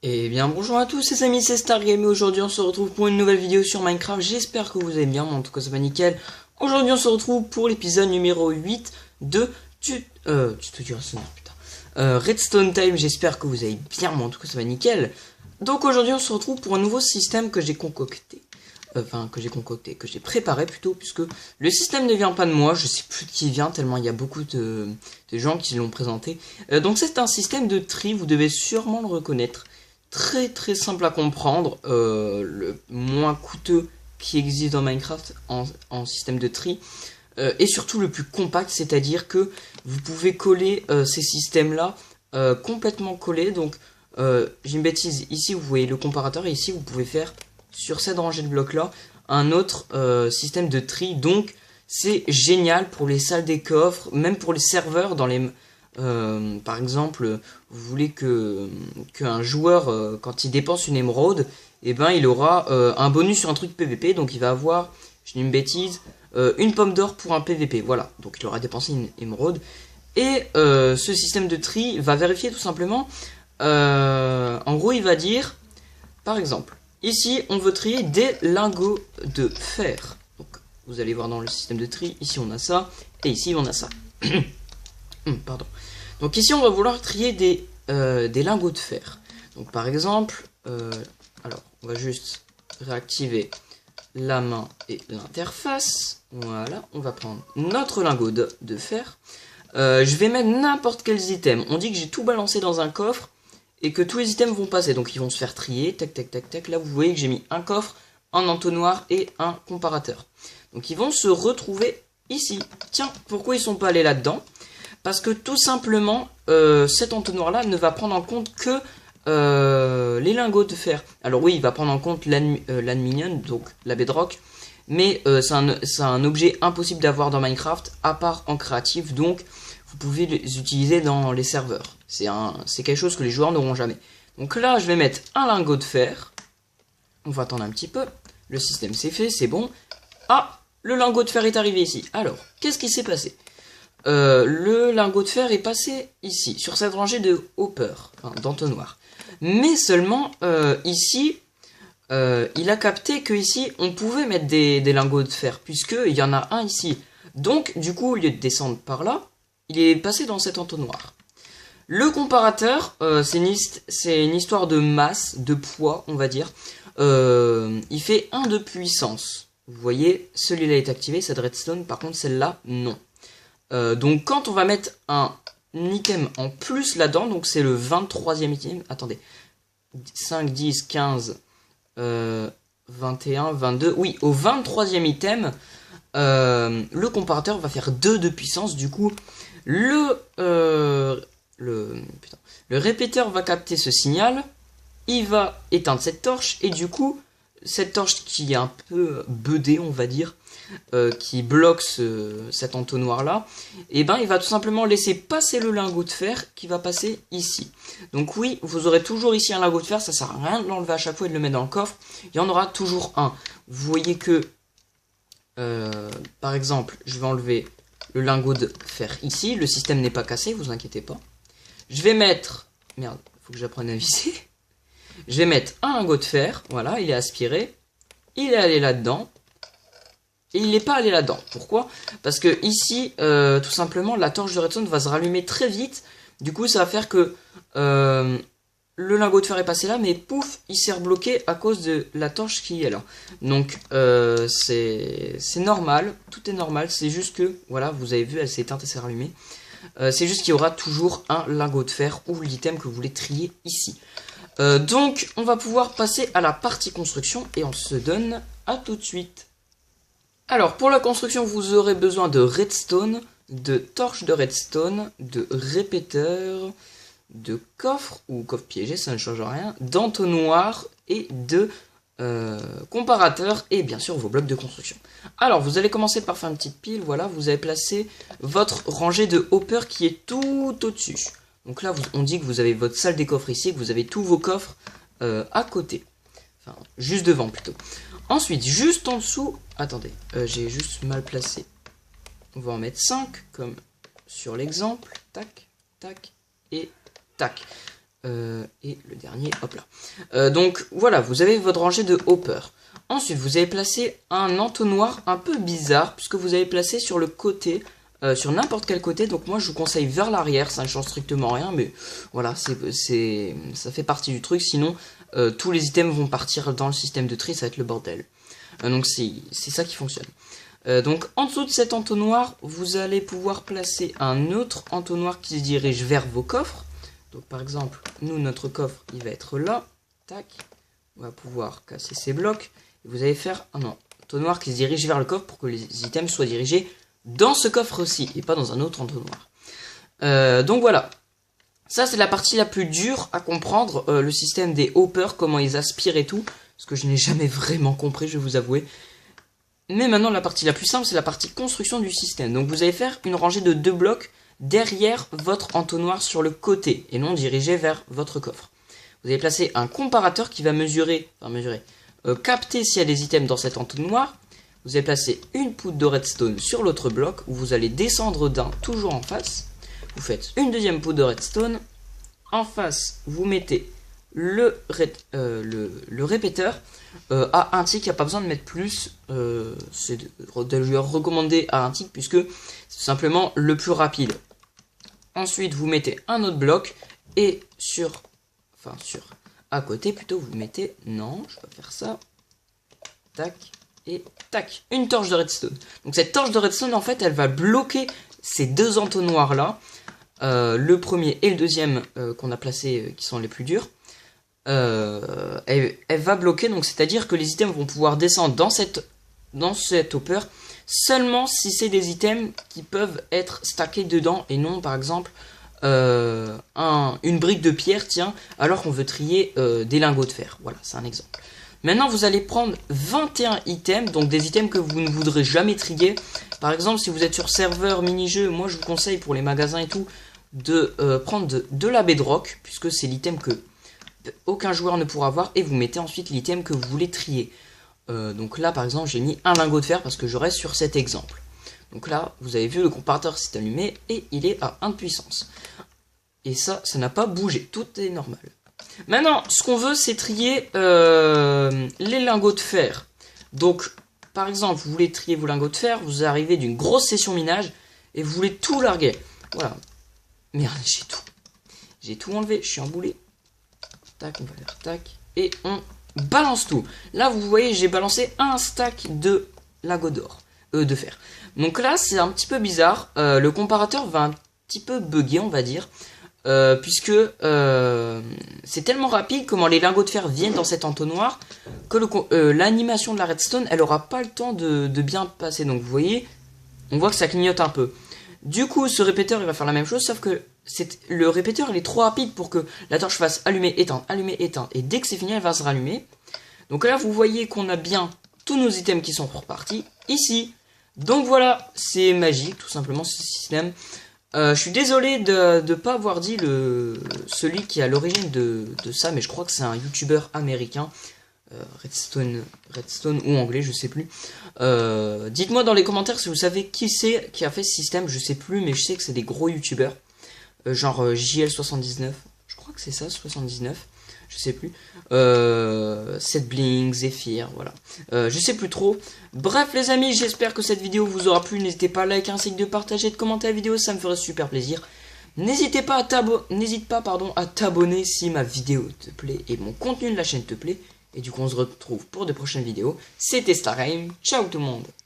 Et bien bonjour à tous les amis, c'est Stargame et aujourd'hui on se retrouve pour une nouvelle vidéo sur Minecraft. J'espère que vous allez bien, en tout cas ça va nickel. Aujourd'hui on se retrouve pour l'épisode numéro 8 de Redstone Time. J'espère que vous allez bien, en tout cas ça va nickel. Donc aujourd'hui on se retrouve pour un nouveau système que j'ai concocté. Que j'ai préparé plutôt, puisque le système ne vient pas de moi, je sais plus de qui vient, tellement il y a beaucoup de gens qui l'ont présenté. Donc c'est un système de tri, vous devez sûrement le reconnaître. Très simple à comprendre, le moins coûteux qui existe dans Minecraft en système de tri, et surtout le plus compact, c'est-à-dire que vous pouvez coller ces systèmes-là complètement collés. Donc j'ai une bêtise, ici vous voyez le comparateur, et ici vous pouvez faire sur cette rangée de blocs là un autre système de tri. Donc c'est génial pour les salles des coffres, même pour les serveurs dans les... par exemple, vous voulez qu'un joueur, quand il dépense une émeraude, eh ben, il aura un bonus sur un truc PVP, donc il va avoir, je dis une bêtise, une pomme d'or pour un PVP, voilà, donc il aura dépensé une émeraude, et ce système de tri va vérifier tout simplement, en gros il va dire, par exemple, ici on veut trier des lingots de fer, donc vous allez voir dans le système de tri, ici on a ça, et ici on a ça. Pardon. Donc ici on va vouloir trier des lingots de fer. Donc par exemple, alors on va juste réactiver la main et l'interface. Voilà, on va prendre notre lingot de fer. Je vais mettre n'importe quels items. On dit que j'ai tout balancé dans un coffre et que tous les items vont passer. Donc ils vont se faire trier. Tac tac tac tac. Là vous voyez que j'ai mis un coffre, un entonnoir et un comparateur. Donc ils vont se retrouver ici. Tiens, pourquoi ils sont pas allés là-dedans ? Parce que tout simplement, cet entonnoir là ne va prendre en compte que les lingots de fer. Alors oui, il va prendre en compte l'adminium, donc la bedrock, mais c'est un objet impossible d'avoir dans Minecraft, à part en créatif, donc vous pouvez les utiliser dans les serveurs. C'est quelque chose que les joueurs n'auront jamais. Donc là, je vais mettre un lingot de fer. On va attendre un petit peu. Le système c'est fait, c'est bon. Ah, le lingot de fer est arrivé ici. Alors, qu'est-ce qui s'est passé ? Le lingot de fer est passé ici, sur cette rangée de hopper, enfin d'entonnoir. Mais seulement, ici, il a capté que ici, on pouvait mettre des lingots de fer, puisqu'il y en a un ici. Donc, du coup, au lieu de descendre par là, il est passé dans cet entonnoir. Le comparateur, c'est une histoire de masse, de poids, on va dire. Il fait 1 de puissance. Vous voyez, celui-là est activé, cette redstone, par contre, celle-là, non. Donc quand on va mettre un item en plus là-dedans, donc c'est le 23e item, attendez, 5, 10, 15, 21, 22, oui, au 23e item, le comparateur va faire 2 de puissance, du coup, le répéteur va capter ce signal, il va éteindre cette torche, et du coup, cette torche qui est un peu budée, on va dire, qui bloque cet entonnoir là, et ben il va tout simplement laisser passer le lingot de fer qui va passer ici. Donc oui, vous aurez toujours ici un lingot de fer, ça sert à rien de l'enlever à chaque fois et de le mettre dans le coffre, il y en aura toujours un. Vous voyez que par exemple, je vais enlever le lingot de fer ici, le système n'est pas cassé, vous inquiétez pas. Je vais mettre, merde, faut que j'apprenne à visser. Je vais mettre un lingot de fer, voilà, il est aspiré, il est allé là-dedans. Et il n'est pas allé là-dedans. Pourquoi ? Parce que ici, tout simplement, la torche de redstone va se rallumer très vite. Du coup, ça va faire que le lingot de fer est passé là, mais pouf, il s'est rebloqué à cause de la torche qui est là. Donc, c'est normal, tout est normal. C'est juste que, voilà, vous avez vu, elle s'est éteinte et s'est rallumée. C'est juste qu'il y aura toujours un lingot de fer ou l'item que vous voulez trier ici. Donc, on va pouvoir passer à la partie construction et on se donne à tout de suite. Alors, pour la construction, vous aurez besoin de redstone, de torches de redstone, de répéteurs, de coffres, ou coffres piégés, ça ne change rien, d'entonnoirs et de comparateurs, et bien sûr vos blocs de construction. Alors, vous allez commencer par faire une petite pile, voilà, vous avez placé votre rangée de hopper qui est tout au-dessus. Donc là, on dit que vous avez votre salle des coffres ici, que vous avez tous vos coffres à côté. Enfin, juste devant plutôt. Ensuite, juste en dessous, attendez, j'ai juste mal placé. On va en mettre 5, comme sur l'exemple. Tac, tac et tac. et le dernier, hop là. Donc voilà, vous avez votre rangée de hopper. Ensuite, vous avez placé un entonnoir un peu bizarre, puisque vous avez placé sur le côté, sur n'importe quel côté. Donc moi, je vous conseille vers l'arrière, ça ne change strictement rien, mais voilà, ça fait partie du truc. Sinon, tous les items vont partir dans le système de tri, ça va être le bordel. Donc c'est ça qui fonctionne. Donc en dessous de cet entonnoir, vous allez pouvoir placer un autre entonnoir qui se dirige vers vos coffres. Donc par exemple, nous, notre coffre, il va être là. Tac. On va pouvoir casser ces blocs. Et vous allez faire un entonnoir qui se dirige vers le coffre pour que les items soient dirigés dans ce coffre aussi, et pas dans un autre entonnoir. Donc voilà. Ça, c'est la partie la plus dure à comprendre, le système des hoppers, comment ils aspirent et tout. Parce que je n'ai jamais vraiment compris, je vais vous avouer. Mais maintenant, la partie la plus simple, c'est la partie construction du système. Donc vous allez faire une rangée de 2 blocs derrière votre entonnoir sur le côté, et non dirigé vers votre coffre. Vous allez placer un comparateur qui va capter s'il y a des items dans cet entonnoir. Vous allez placer une poudre de redstone sur l'autre bloc, où vous allez descendre d'un toujours en face. Vous faites une deuxième poudre de redstone. En face, vous mettez le répéteur à un tick. Il n'y a pas besoin de mettre plus. C'est de lui recommander à un tick, puisque c'est simplement le plus rapide. Ensuite, vous mettez un autre bloc et à côté plutôt, vous mettez, non, je vais faire ça, tac, et tac, une torche de redstone. Donc cette torche de redstone, en fait, elle va bloquer ces deux entonnoirs là, le premier et le deuxième qu'on a placé, qui sont les plus durs. Elle va bloquer, donc c'est-à-dire que les items vont pouvoir descendre dans cet hopper seulement si c'est des items qui peuvent être stackés dedans, et non par exemple une brique de pierre, tiens, alors qu'on veut trier des lingots de fer. Voilà, c'est un exemple. Maintenant, vous allez prendre 21 items, donc des items que vous ne voudrez jamais trier. Par exemple, si vous êtes sur serveur mini-jeu, moi je vous conseille pour les magasins et tout, de prendre de la bedrock, puisque c'est l'item que aucun joueur ne pourra avoir, et vous mettez ensuite l'item que vous voulez trier. Donc là, par exemple, j'ai mis un lingot de fer parce que je reste sur cet exemple. Donc là, vous avez vu, le comparateur s'est allumé et il est à 1 de puissance. Et ça n'a pas bougé, tout est normal. Maintenant, ce qu'on veut, c'est trier les lingots de fer. Donc, par exemple, vous voulez trier vos lingots de fer, vous arrivez d'une grosse session minage et vous voulez tout larguer. Voilà. Merde, j'ai tout enlevé, je suis emboulé. Tac, on va faire tac. Et on balance tout. Là, vous voyez, j'ai balancé un stack de lingots d'or, de fer. Donc là, c'est un petit peu bizarre. Le comparateur va un petit peu bugger, on va dire. Puisque c'est tellement rapide comment les lingots de fer viennent dans cet entonnoir que l'animation de la redstone, elle aura pas le temps de bien passer. Donc vous voyez, on voit que ça clignote un peu. Du coup, ce répéteur, il va faire la même chose, sauf que le répéteur, il est trop rapide pour que la torche fasse allumer, éteindre, et dès que c'est fini, elle va se rallumer. Donc là, vous voyez qu'on a bien tous nos items qui sont repartis ici. Donc voilà, c'est magique, tout simplement, ce système. Je suis désolé de ne pas avoir dit celui qui est à l'origine de ça, mais je crois que c'est un youtubeur américain, Redstone ou anglais, je sais plus. Dites-moi dans les commentaires si vous savez qui c'est qui a fait ce système, je sais plus, mais je sais que c'est des gros youtubeurs, genre JL79, je crois que c'est ça, 79. Je sais plus. 7 Blink, Zephyr, voilà. Je sais plus trop. Bref les amis, j'espère que cette vidéo vous aura plu. N'hésitez pas à liker ainsi que de partager, de commenter la vidéo, ça me ferait super plaisir. N'hésite pas à t'abonner si ma vidéo te plaît et mon contenu de la chaîne te plaît. Et du coup on se retrouve pour de prochaines vidéos. C'était Starheim, ciao tout le monde.